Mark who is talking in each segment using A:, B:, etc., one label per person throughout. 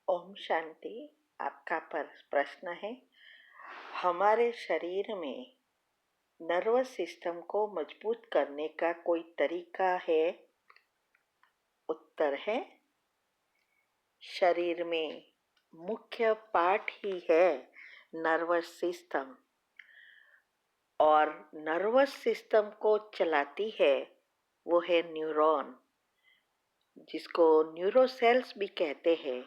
A: ओम शांति। आपका प्रश्न है, हमारे शरीर में नर्वस सिस्टम को मजबूत करने का कोई तरीका है? उत्तर है, शरीर में मुख्य पार्ट ही है नर्वस सिस्टम, और नर्वस सिस्टम को चलाती है वो है न्यूरॉन, जिसको न्यूरोसेल्स भी कहते हैं।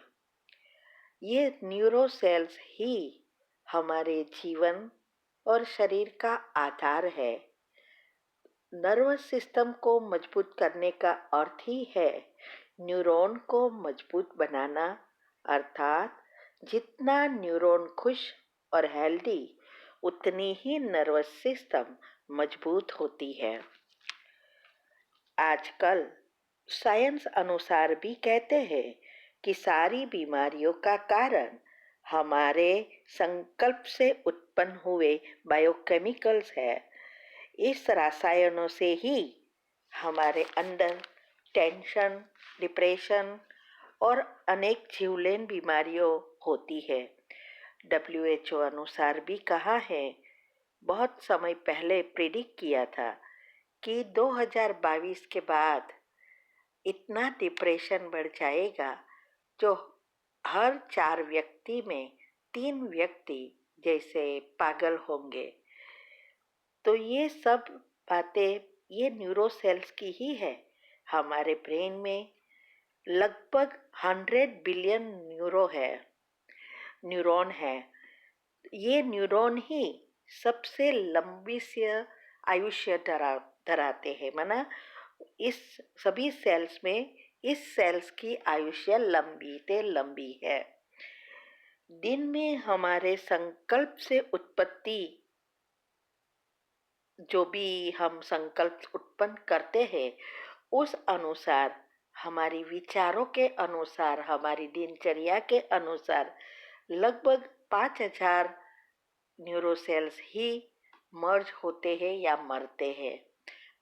A: ये न्यूरोसेल्स ही हमारे जीवन और शरीर का आधार है। नर्वस सिस्टम को मजबूत करने का अर्थ ही है न्यूरॉन को मजबूत बनाना, अर्थात जितना न्यूरॉन खुश और हेल्दी, उतनी ही नर्वस सिस्टम मजबूत होती है। आजकल साइंस अनुसार भी कहते हैं कि सारी बीमारियों का कारण हमारे संकल्प से उत्पन्न हुए बायोकेमिकल्स है। इस रसायनों से ही हमारे अंदर टेंशन, डिप्रेशन और अनेक जीवलेन बीमारियों होती है। WHO अनुसार भी कहा है, बहुत समय पहले प्रिडिक्ट किया था कि 2022 के बाद इतना डिप्रेशन बढ़ जाएगा जो हर 4 व्यक्ति में 3 व्यक्ति जैसे पागल होंगे। तो ये सब बातें ये न्यूरोसेल्स की ही है। हमारे ब्रेन में लगभग 100 बिलियन न्यूरॉन है। ये न्यूरॉन ही सबसे लंबी से आयुष्य धराते हैं। माना इस सभी सेल्स में इस सेल्स की आयुष्य लंबी है। दिन में हमारे संकल्प से उत्पत्ति, जो भी हम संकल्प उत्पन्न करते हैं, उस अनुसार, हमारी विचारों के अनुसार, हमारी दिनचर्या के अनुसार लगभग 5000 न्यूरोसेल्स ही मर्ज होते हैं या मरते हैं।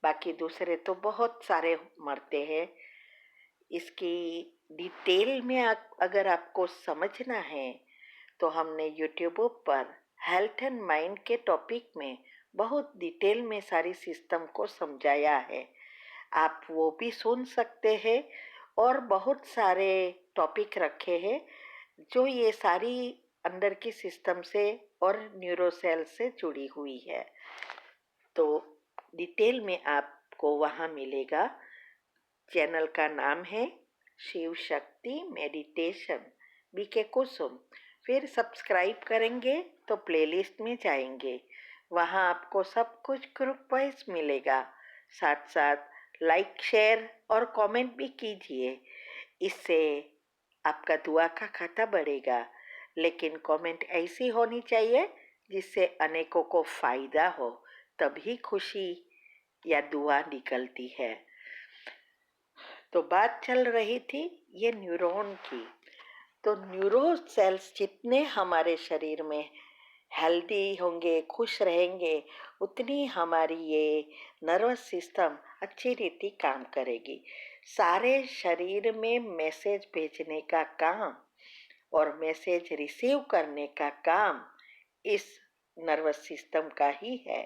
A: बाकी दूसरे तो बहुत सारे मरते हैं। इसकी डिटेल में अगर आपको समझना है तो हमने यूट्यूब पर हेल्थ एंड माइंड के टॉपिक में बहुत डिटेल में सारी सिस्टम को समझाया है। आप वो भी सुन सकते हैं। और बहुत सारे टॉपिक रखे हैं जो ये सारी अंदर की सिस्टम से और न्यूरोसेल से जुड़ी हुई है। तो डिटेल में आपको वहाँ मिलेगा। चैनल का नाम है शिव शक्ति मेडिटेशन BK कुसुम। फिर सब्सक्राइब करेंगे तो प्लेलिस्ट में जाएंगे, वहाँ आपको सब कुछ ग्रुप वाइज मिलेगा। साथ साथ लाइक, शेयर और कमेंट भी कीजिए, इससे आपका दुआ का खाता बढ़ेगा। लेकिन कमेंट ऐसी होनी चाहिए जिससे अनेकों को फायदा हो, तभी खुशी या दुआ निकलती है। तो बात चल रही थी ये न्यूरॉन की। तो न्यूरो सेल्स जितने हमारे शरीर में हेल्दी होंगे, खुश रहेंगे, उतनी हमारी ये नर्वस सिस्टम अच्छी रीति काम करेगी। सारे शरीर में मैसेज भेजने का काम और मैसेज रिसीव करने का काम इस नर्वस सिस्टम का ही है।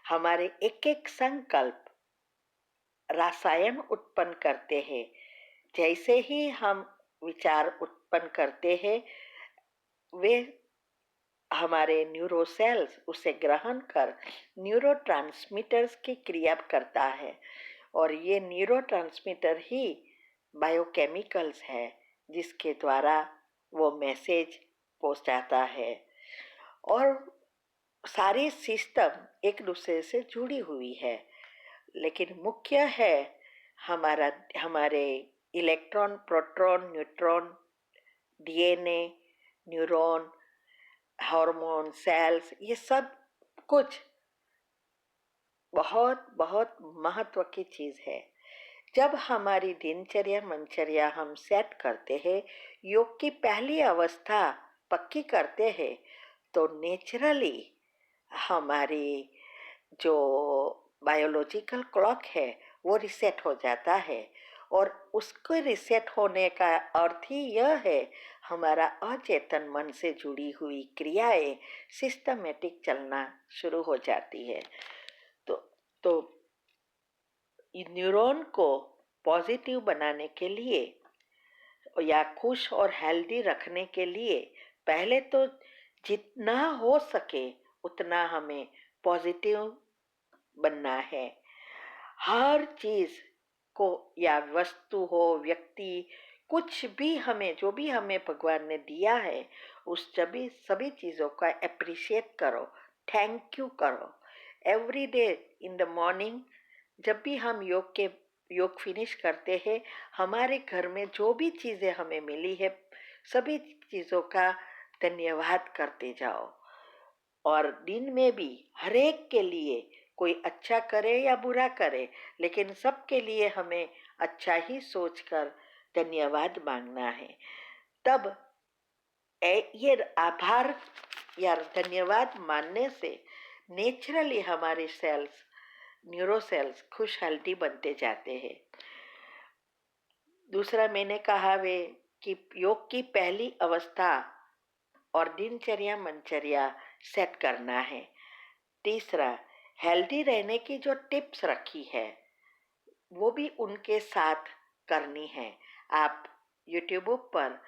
A: हमारे एक एक संकल्प रसायन उत्पन्न करते हैं। जैसे ही हम विचार उत्पन्न करते हैं, वे हमारे न्यूरोसेल्स उसे ग्रहण कर न्यूरोट्रांसमीटर्स की क्रिया करता है, और ये न्यूरोट्रांसमीटर ही बायोकेमिकल्स है जिसके द्वारा वो मैसेज पहुंचाता है। और सारी सिस्टम एक दूसरे से जुड़ी हुई है, लेकिन मुख्य है हमारे electron, proton, neutron, DNA, neuron, hormone, cells, ये सब कुछ बहुत बहुत महत्व की चीज है। जब हमारी दिनचर्या मनचर्या हम सेट करते हैं, योग की पहली अवस्था पक्की करते हैं, तो नेचुरली हमारी जो बायोलॉजिकल क्लॉक है वो रिसेट हो जाता है, और उसको रिसेट होने का अर्थ ही यह है, हमारा अचेतन मन से जुड़ी हुई क्रियाएं सिस्टमेटिक चलना शुरू हो जाती है। तो तो न्यूरॉन को पॉजिटिव बनाने के लिए या खुश और हेल्दी रखने के लिए पहले तो जितना हो सके उतना हमें पॉजिटिव बनना है। हर चीज को, या वस्तु हो, व्यक्ति, कुछ भी हमें, जो भी हमें भगवान ने दिया है, उस सभी चीजों का अप्रिशिएट करो, थैंक यू करो। Every day in the morning जब भी हम योग फिनिश करते हैं, हमारे घर में जो भी चीजें हमें मिली है सभी चीजों का धन्यवाद करते जाओ। और दिन में भी हर एक के लिए, कोई अच्छा करे या बुरा करे, लेकिन सबके लिए हमें अच्छा ही सोचकर धन्यवाद मांगना है। तब ये आभार या धन्यवाद मानने से नेचुरली हमारे सेल्स, न्यूरो सेल्स खुश हेल्दी बनते जाते हैं। दूसरा मैंने कहा वे कि योग की पहली अवस्था और दिनचर्या मनचर्या सेट करना है। तीसरा, हेल्दी रहने की जो टिप्स रखी है वो भी उनके साथ करनी है। आप यूट्यूब पर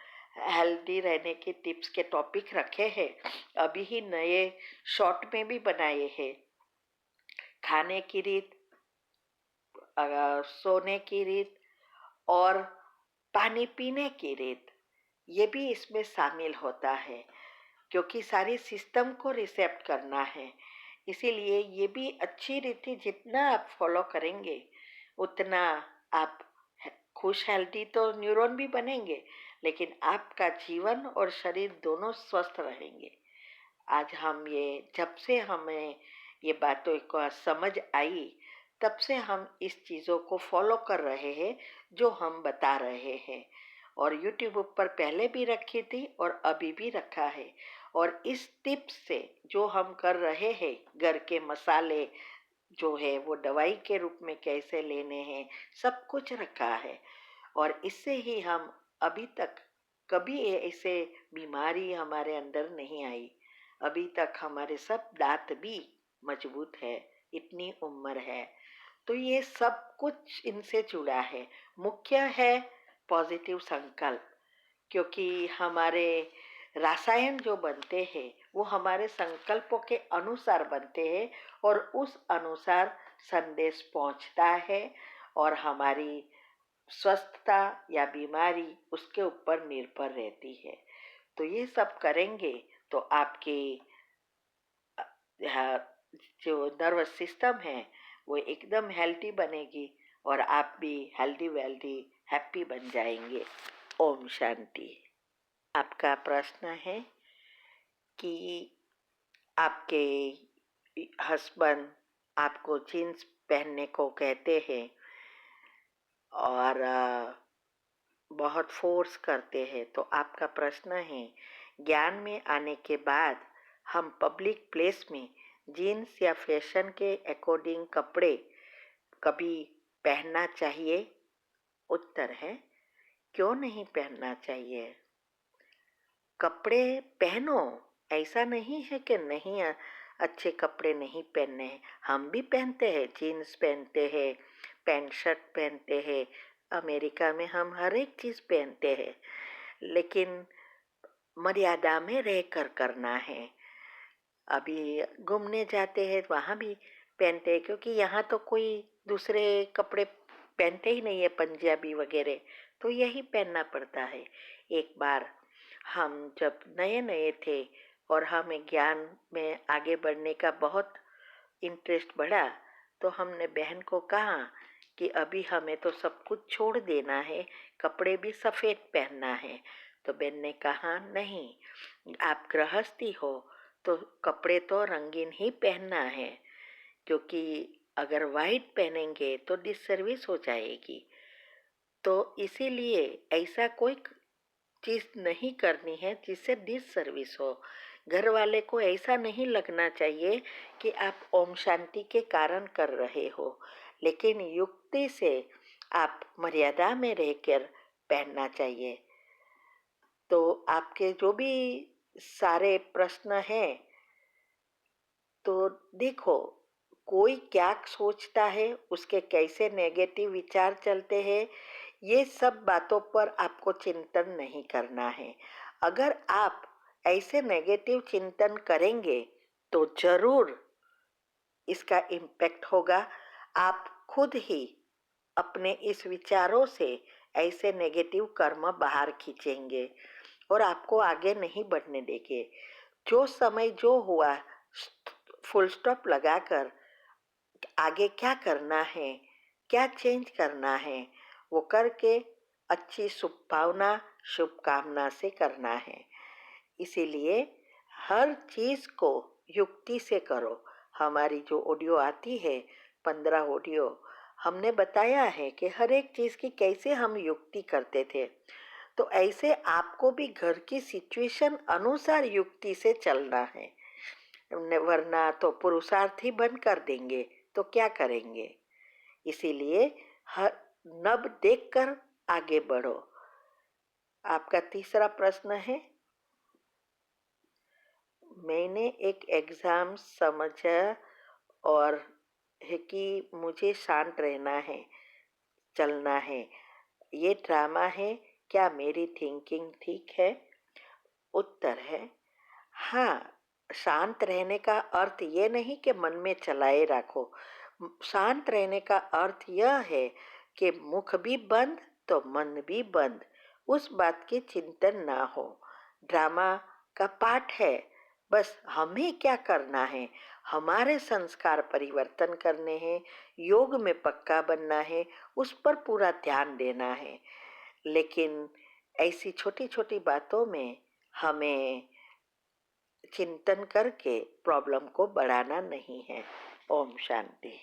A: हेल्दी रहने की टिप्स के टॉपिक रखे हैं, अभी ही नए शॉर्ट में भी बनाए हैं। खाने की रीत, सोने की रीत और पानी पीने की रीत, ये भी इसमें शामिल होता है, क्योंकि सारी सिस्टम को रिसेप्ट करना है। इसीलिए ये भी अच्छी रीति जितना आप फॉलो करेंगे उतना आप खुश, हेल्दी तो न्यूरॉन भी बनेंगे, लेकिन आपका जीवन और शरीर दोनों स्वस्थ रहेंगे। आज जब से हमें ये बातों को समझ आई, तब से हम इस चीज़ों को फॉलो कर रहे हैं जो हम बता रहे हैं। और यूट्यूब पर पहले भी रखी थी और अभी भी रखा है। और इस टिप्स से जो हम कर रहे हैं, घर के मसाले जो है वो दवाई के रूप में कैसे लेने हैं, सब कुछ रखा है। और इससे ही हम अभी तक कभी ऐसे बीमारी हमारे अंदर नहीं आई। अभी तक हमारे सब दांत भी मजबूत है, इतनी उम्र है। तो ये सब कुछ इनसे जुड़ा है। मुख्य है पॉजिटिव संकल्प, क्योंकि हमारे रसायन जो बनते हैं वो हमारे संकल्पों के अनुसार बनते हैं और उस अनुसार संदेश पहुंचता है, और हमारी स्वस्थता या बीमारी उसके ऊपर निर्भर रहती है। तो ये सब करेंगे तो आपके जो नर्वस सिस्टम है वो एकदम हेल्दी बनेगी और आप भी हेल्दी वेल्दी हैप्पी बन जाएंगे। ओम शांति। आपका प्रश्न है कि आपके हस्बैंड आपको जीन्स पहनने को कहते हैं और बहुत फोर्स करते हैं, तो आपका प्रश्न है, ज्ञान में आने के बाद हम पब्लिक प्लेस में जीन्स या फैशन के अकॉर्डिंग कपड़े कभी पहनना चाहिए? उत्तर है, क्यों नहीं पहनना चाहिए? कपड़े पहनो, ऐसा नहीं है कि नहीं अच्छे कपड़े नहीं पहनने हैं। हम भी पहनते हैं, जीन्स पहनते हैं, पैंट शर्ट पहनते हैं। अमेरिका में हम हर एक चीज़ पहनते हैं, लेकिन मर्यादा में रहकर करना है। अभी घूमने जाते हैं वहाँ भी पहनते हैं, क्योंकि यहाँ तो कोई दूसरे कपड़े पहनते ही नहीं है, पंजाबी वगैरह, तो यही पहनना पड़ता है। एक बार हम जब नए नए थे और हमें ज्ञान में आगे बढ़ने का बहुत इंटरेस्ट बढ़ा, तो हमने बहन को कहा कि अभी हमें तो सब कुछ छोड़ देना है, कपड़े भी सफ़ेद पहनना है। तो बहन ने कहा, नहीं, आप गृहस्थी हो तो कपड़े तो रंगीन ही पहनना है, क्योंकि अगर वाइट पहनेंगे तो डिससर्विस हो जाएगी। तो इसीलिए ऐसा कोई चीज़ नहीं करनी है जिससे डिससर्विस हो। घर वाले को ऐसा नहीं लगना चाहिए कि आप ओम शांति के कारण कर रहे हो, लेकिन युक्ति से आप मर्यादा में रहकर पहनना चाहिए। तो आपके जो भी सारे प्रश्न हैं, तो देखो, कोई क्या सोचता है, उसके कैसे नेगेटिव विचार चलते हैं, ये सब बातों पर आपको चिंतन नहीं करना है। अगर आप ऐसे नेगेटिव चिंतन करेंगे तो जरूर इसका इम्पैक्ट होगा। आप खुद ही अपने इस विचारों से ऐसे नेगेटिव कर्म बाहर खींचेंगे और आपको आगे नहीं बढ़ने देंगे। जो समय जो हुआ, फुल स्टॉप लगाकर आगे क्या करना है, क्या चेंज करना है, वो करके अच्छी शुभभावना शुभकामना से करना है। इसीलिए हर चीज को युक्ति से करो। हमारी जो ऑडियो आती है, 15 ऑडियो, हमने बताया है कि हर एक चीज की कैसे हम युक्ति करते थे। तो ऐसे आपको भी घर की सिचुएशन अनुसार युक्ति से चलना है, वरना तो पुरुषार्थ ही बंद कर देंगे तो क्या करेंगे। इसीलिए हर नब देखकर आगे बढ़ो। आपका तीसरा प्रश्न है, मैंने एक एग्जाम समझा और है कि मुझे शांत रहना है, चलना है, ये ड्रामा है, क्या मेरी थिंकिंग ठीक है? उत्तर है हाँ। शांत रहने का अर्थ ये नहीं कि मन में चलाए रखो। शांत रहने का अर्थ यह है कि मुख भी बंद तो मन भी बंद, उस बात की चिंतन ना हो। ड्रामा का पाठ है, बस हमें क्या करना है, हमारे संस्कार परिवर्तन करने हैं, योग में पक्का बनना है, उस पर पूरा ध्यान देना है। लेकिन ऐसी छोटी छोटी बातों में हमें चिंतन करके प्रॉब्लम को बढ़ाना नहीं है। ओम शांति।